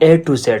A to Z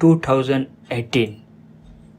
2018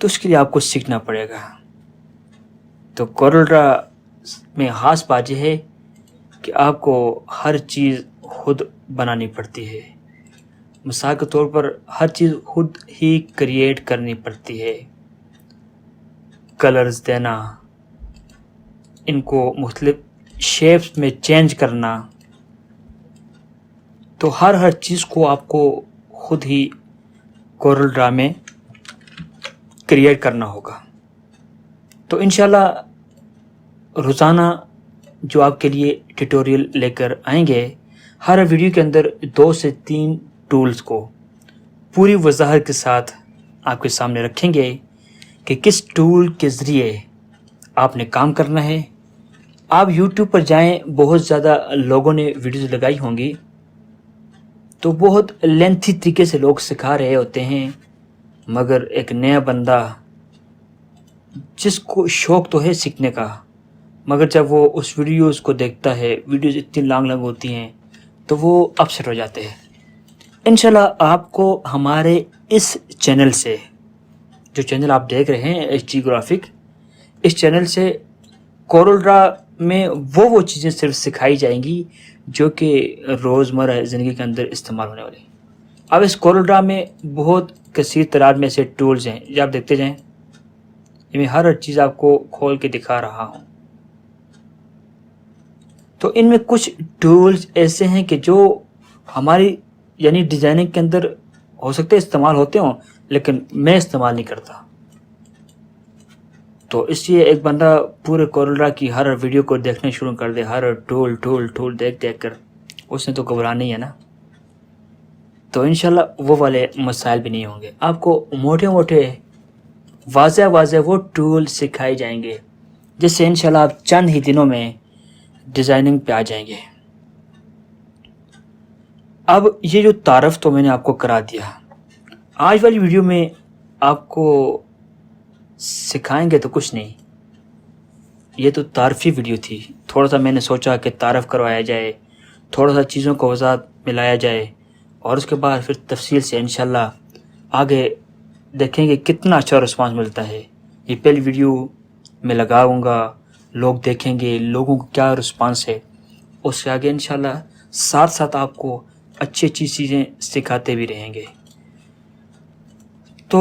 تو اس کے لیے آپ کو سیکھنا پڑے گا. تو کورل ڈرا میں خاص بات یہ ہے کہ آپ کو ہر چیز خود بنانی پڑتی ہے. مثال کے طور پر ہر چیز خود ہی کریٹ کرنی پڑتی ہے. کلرز دینا، ان کو مختلف شیپس میں چینج کرنا، تو ہر چیز کو آپ کو خود ہی کورل ڈرا میں کریٹ کرنا ہوگا. تو انشاءاللہ روزانہ جو آپ کے لیے ٹیوٹوریل لے کر آئیں گے، ہر ویڈیو کے اندر 2 سے 3 ٹولز کو پوری وضاحت کے ساتھ آپ کے سامنے رکھیں گے کہ کس ٹول کے ذریعے آپ نے کام کرنا ہے. آپ یوٹیوب پر جائیں، بہت زیادہ لوگوں نے ویڈیوز لگائی ہوں گی، تو بہت لینتھی طریقے سے لوگ سکھا رہے ہوتے ہیں، مگر ایک نیا بندہ جس کو شوق تو ہے سیکھنے کا، مگر جب وہ اس ویڈیوز کو دیکھتا ہے، ویڈیوز اتنی لانگ ہوتی ہیں، تو وہ اپسیٹ ہو جاتے ہیں. انشاءاللہ آپ کو ہمارے اس چینل سے، جو چینل آپ دیکھ رہے ہیں ایچ ڈی گرافک، اس چینل سے کورل ڈرا میں وہ چیزیں صرف سکھائی جائیں گی جو کہ روزمرہ زندگی کے اندر استعمال ہونے والی. اب اس کورل ڈرا میں بہت کثیر تعداد میں ایسے ٹولز ہیں جو آپ دیکھتے جائیں. میں ہر چیز آپ کو کھول کے دکھا رہا ہوں. تو ان میں کچھ ٹولز ایسے ہیں کہ جو ہماری یعنی ڈیزائننگ کے اندر ہو سکتے استعمال ہوتے ہوں، لیکن میں استعمال نہیں کرتا. تو اس لیے ایک بندہ پورے کورل ڈرا کی ہر ویڈیو کو دیکھنا شروع کر دے، ہر ٹول دیکھ کر، اس نے تو گھبرانا ہی ہے نا. تو انشاءاللہ وہ والے مسائل بھی نہیں ہوں گے. آپ کو موٹے واضح وہ ٹول سکھائے جائیں گے جس سے انشاءاللہ آپ چند ہی دنوں میں ڈیزائننگ پہ آ جائیں گے. اب یہ جو تعارف تو میں نے آپ کو کرا دیا، آج والی ویڈیو میں آپ کو سکھائیں گے تو کچھ نہیں. یہ تو تعارفی ویڈیو تھی. تھوڑا سا میں نے سوچا کہ تعارف کروایا جائے، تھوڑا سا چیزوں کو وضاحت ملایا جائے، اور اس کے بعد پھر تفصیل سے انشاءاللہ آگے دیکھیں گے کتنا اچھا رسپانس ملتا ہے. یہ پہلی ویڈیو میں لگاؤں گا، لوگ دیکھیں گے لوگوں کو کیا رسپانس ہے. اس سے آگے انشاءاللہ ساتھ آپ کو اچھی چیزیں سکھاتے بھی رہیں گے. تو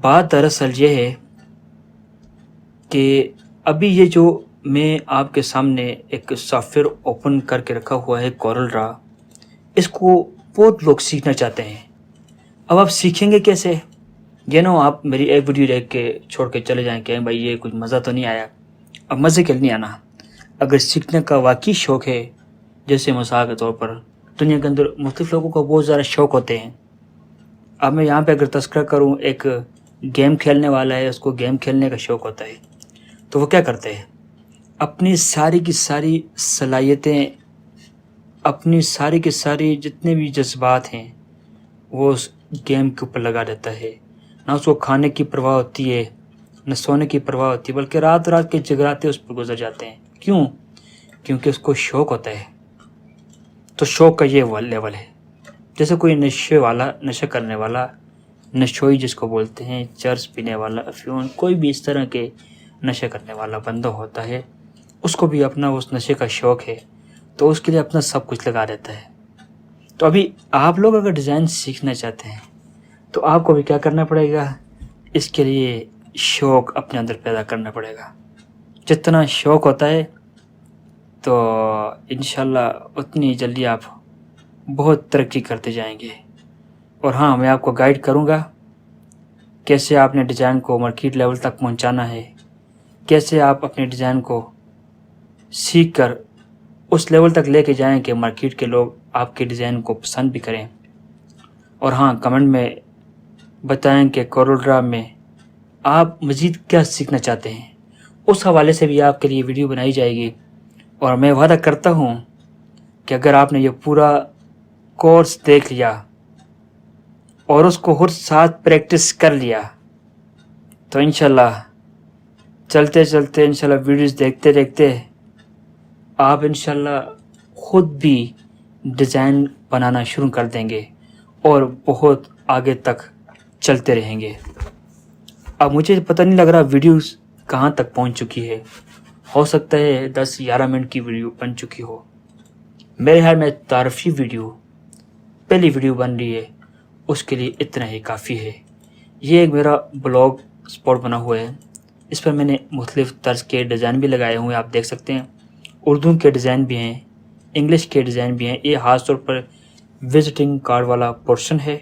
بات دراصل یہ ہے کہ ابھی یہ جو میں آپ کے سامنے ایک سافٹ ویئر اوپن کر کے رکھا ہوا ہے کورل ڈرا، اس کو بہت لوگ سیکھنا چاہتے ہیں. اب آپ سیکھیں گے کیسے؟ یہ نہ آپ میری ایک ویڈیو دیکھ کے چھوڑ کے چلے جائیں کہ بھائی یہ کچھ مزہ تو نہیں آیا. اب مزے کے لیے نہیں آنا. اگر سیکھنے کا واقعی شوق ہے، جیسے مثال کے طور پر دنیا کے اندر مختلف لوگوں کو بہت زیادہ شوق ہوتے ہیں. اب میں یہاں پہ اگر تذکرہ کروں، ایک گیم کھیلنے والا ہے، اس کو گیم کھیلنے کا شوق ہوتا ہے، تو وہ کیا کرتے ہیں؟ اپنی ساری کی ساری صلاحیتیں، اپنی ساری کی ساری جتنے بھی جذبات ہیں وہ اس گیم کے اوپر لگا دیتا ہے. نہ اس کو کھانے کی پرواہ ہوتی ہے، نہ سونے کی پرواہ ہوتی ہے، بلکہ رات کے جگراتے اس پر گزر جاتے ہیں. کیوں؟ کیونکہ اس کو شوق ہوتا ہے. تو شوق کا یہ لیول ہے. جیسے کوئی نشہ کرنے والا، نشوئی جس کو بولتے ہیں، چرس پینے والا، افیون، کوئی بھی اس طرح کے نشہ کرنے والا بندہ ہوتا ہے، اس کو بھی اپنا اس نشے کا شوق ہے، تو اس کے لیے اپنا سب کچھ لگا دیتا ہے. تو ابھی آپ لوگ اگر ڈیزائن سیکھنا چاہتے ہیں تو آپ کو بھی کیا کرنا پڑے گا؟ اس کے لیے شوق اپنے اندر پیدا کرنا پڑے گا. جتنا شوق ہوتا ہے تو انشاءاللہ اتنی جلدی آپ بہت ترقی کرتے جائیں گے. اور ہاں، میں آپ کو گائیڈ کروں گا کیسے آپ نے ڈیزائن کو مارکیٹ لیول تک پہنچانا ہے، کیسے آپ اپنے ڈیزائن کو سیکھ کر اس لیول تک لے کے جائیں کہ مارکیٹ کے لوگ آپ کے ڈیزائن کو پسند بھی کریں. اور ہاں، کمنٹ میں بتائیں کہ کورل ڈرا میں آپ مزید کیا سیکھنا چاہتے ہیں. اس حوالے سے بھی آپ کے لیے ویڈیو بنائی جائے گی. اور میں وعدہ کرتا ہوں کہ اگر آپ نے یہ پورا کورس دیکھ لیا اور اس کو ہر ساتھ پریکٹس کر لیا تو انشاءاللہ چلتے انشاءاللہ ویڈیوز دیکھتے آپ انشاءاللہ خود بھی ڈیزائن بنانا شروع کر دیں گے اور بہت آگے تک چلتے رہیں گے. اب مجھے پتہ نہیں لگ رہا ویڈیو کہاں تک پہنچ چکی ہے، ہو سکتا ہے 10-11 منٹ کی ویڈیو بن چکی ہو۔ میرے خیال میں تعارفی ویڈیو پہلی ویڈیو بن رہی ہے، اس کے لیے اتنا ہی کافی ہے۔ یہ ایک میرا بلاگ سپاٹ بنا ہوا ہے، اس پر میں نے مختلف طرز کے ڈیزائن بھی لگائے ہوئے ہیں، آپ دیکھ سکتے ہیں۔ اردو کے ڈیزائن بھی ہیں، انگلش کے ڈیزائن بھی ہیں۔ یہ خاص طور پر وزٹنگ کارڈ والا پورشن ہے۔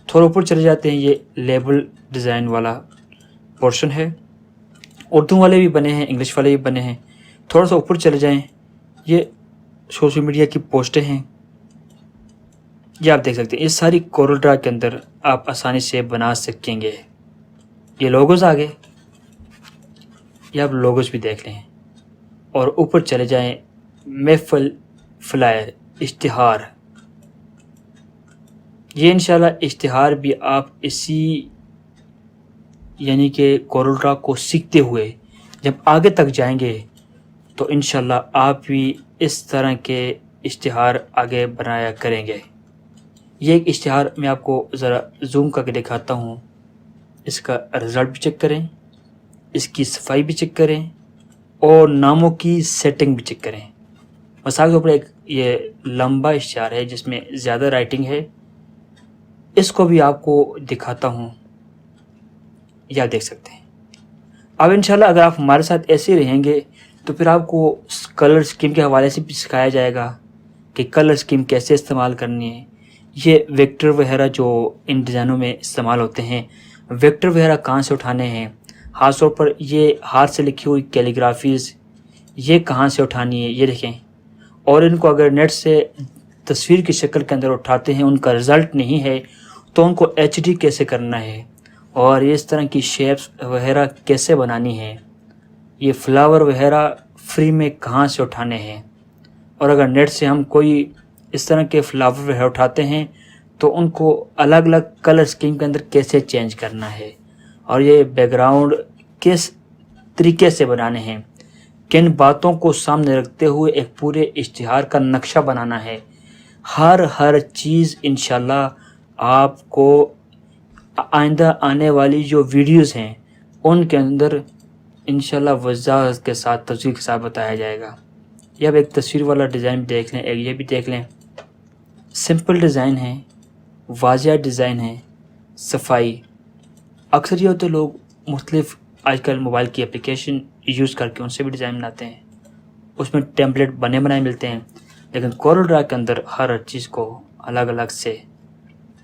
تھوڑا اوپر چلے جاتے ہیں، یہ لیبل ڈیزائن والا پورشن ہے۔ اردو والے بھی بنے ہیں، انگلش والے بھی بنے ہیں۔ تھوڑا سا اوپر چلے جائیں، یہ سوشل میڈیا کی پوسٹیں ہیں، یہ آپ دیکھ سکتے ہیں۔ یہ ساری کورل ڈرا کے اندر آپ آسانی سے بنا سکیں گے۔ یہ لوگوز آگے، یہ آپ لوگوز بھی دیکھ لیں، اور اوپر چلے جائیں محفل فلائر اشتہار۔ یہ انشاءاللہ اشتہار بھی آپ اسی یعنی کہ کورل ڈرا کو سیکھتے ہوئے جب آگے تک جائیں گے تو انشاءاللہ آپ بھی اس طرح کے اشتہار آگے بنایا کریں گے۔ یہ ایک اشتہار میں آپ کو ذرا زوم کر کے دکھاتا ہوں، اس کا رزلٹ بھی چیک کریں، اس کی صفائی بھی چیک کریں، اور ناموں کی سیٹنگ بھی چیک کریں۔ مثال کے اوپر ایک یہ لمبا اشتہار ہے جس میں زیادہ رائٹنگ ہے، اس کو بھی آپ کو دکھاتا ہوں، یہ آپ دیکھ سکتے ہیں۔ اب انشاءاللہ اگر آپ ہمارے ساتھ ایسے رہیں گے تو پھر آپ کو کلر اسکیم کے حوالے سے بھی سکھایا جائے گا کہ کلر اسکیم کیسے استعمال کرنی ہے۔ یہ ویکٹر وغیرہ جو ان ڈیزائنوں میں استعمال ہوتے ہیں، ویکٹر وغیرہ کہاں سے اٹھانے ہیں، خاص طور پر یہ ہاتھ سے لکھی ہوئی کیلیگرافیز یہ کہاں سے اٹھانی ہے، یہ دیکھیں۔ اور ان کو اگر نیٹ سے تصویر کی شکل کے اندر اٹھاتے ہیں، ان کا رزلٹ نہیں ہے تو ان کو HD کیسے کرنا ہے، اور اس طرح کی شیپس وغیرہ کیسے بنانی ہے، یہ فلاور وغیرہ فری میں کہاں سے اٹھانے ہیں، اور اگر نیٹ سے ہم کوئی اس طرح کے فلاور وغیرہ اٹھاتے ہیں تو ان کو الگ الگ کلر اسکیم کے اندر کیسے چینج کرنا ہے، اور یہ بیک گراؤنڈ کس طریقے سے بنانے ہیں، کن باتوں کو سامنے رکھتے ہوئے ایک پورے اشتہار کا نقشہ بنانا ہے۔ ہر چیز انشاءاللہ آپ کو آئندہ آنے والی جو ویڈیوز ہیں ان کے اندر انشاءاللہ وضاحت کے ساتھ تفصیل کے ساتھ بتایا جائے گا۔ یہ اب ایک تصویر والا ڈیزائن بھی دیکھ لیں، ایک یہ بھی دیکھ لیں۔ سمپل ڈیزائن ہے، واضح ڈیزائن ہے، صفائی۔ اکثر یہ ہوتے لوگ مختلف آج کل موبائل کی اپلیکیشن یوز کر کے ان سے بھی ڈیزائن بناتے ہیں، اس میں ٹیمپلیٹ بنے بنائے ملتے ہیں، لیکن کورل ڈرا کے اندر ہر چیز کو الگ الگ سے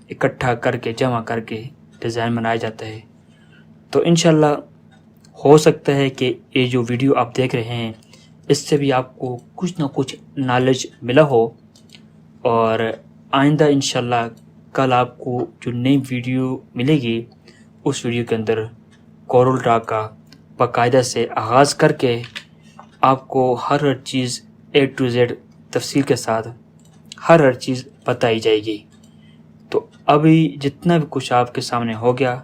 اکٹھا کر کے جمع کر کے ڈیزائن بنایا جاتا ہے۔ تو انشاءاللہ ہو سکتا ہے کہ یہ جو ویڈیو آپ دیکھ رہے ہیں اس سے بھی آپ کو کچھ نہ کچھ نالج ملا ہو، اور آئندہ انشاءاللہ کل آپ کو جو نئی ویڈیو ملے گی اس ویڈیو کے اندر کورل ڈرا کا باقاعدہ سے آغاز کر کے آپ کو ہر چیز A to Z تفصیل کے ساتھ ہر چیز بتائی جائے گی۔ تو ابھی جتنا بھی کچھ آپ کے سامنے ہو گیا،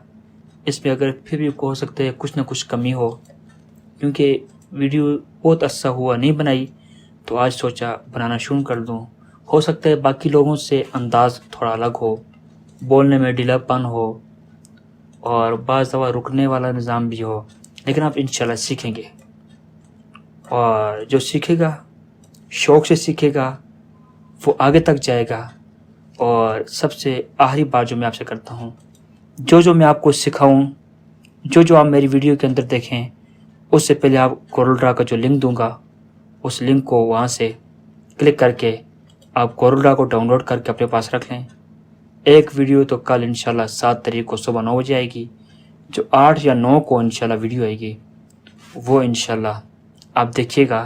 اس میں اگر پھر بھی ہو سکتا ہے کچھ نہ کچھ کمی ہو، کیونکہ ویڈیو بہت اچھا ہوا نہیں بنائی تو آج سوچا بنانا شروع کر دوں۔ ہو سکتا ہے باقی لوگوں سے انداز تھوڑا الگ ہو، بولنے میں ڈھیلا پن ہو، اور بعض دفعہ رکنے والا نظام بھی ہو، لیکن آپ انشاءاللہ سیکھیں گے، اور جو سیکھے گا شوق سے سیکھے گا وہ آگے تک جائے گا۔ اور سب سے آخری بات جو میں آپ سے کرتا ہوں، جو میں آپ کو سکھاؤں، جو آپ میری ویڈیو کے اندر دیکھیں، اس سے پہلے آپ کورل ڈرا کا جو لنک دوں گا اس لنک کو وہاں سے کلک کر کے آپ کورل ڈرا کو ڈاؤن لوڈ کر کے اپنے پاس رکھ لیں۔ ایک ویڈیو تو کل انشاءاللہ 7 تاریخ کو صبح 9 بجے آئے گی، جو 8 یا 9 کو انشاءاللہ ویڈیو آئے گی وہ انشاءاللہ آپ دیکھیے گا،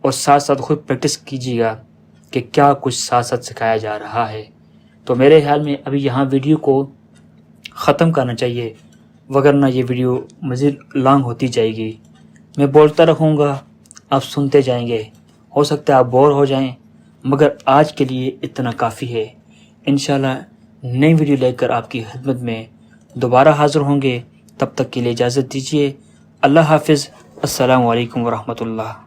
اور ساتھ ساتھ خود پریکٹس کیجیے گا کہ کیا کچھ ساتھ ساتھ سکھایا جا رہا ہے۔ تو میرے خیال میں ابھی یہاں ویڈیو کو ختم کرنا چاہیے، وگرنہ یہ ویڈیو مزید لانگ ہوتی جائے گی۔ میں بولتا رہوں گا، آپ سنتے جائیں گے، ہو سکتا ہے آپ بور ہو جائیں، مگر آج کے لیے اتنا کافی ہے۔ انشاءاللہ نئی ویڈیو لے کر آپ کی خدمت میں دوبارہ حاضر ہوں گے، تب تک کے لیے اجازت دیجیے۔ اللہ حافظ، السلام علیکم ورحمۃ اللہ۔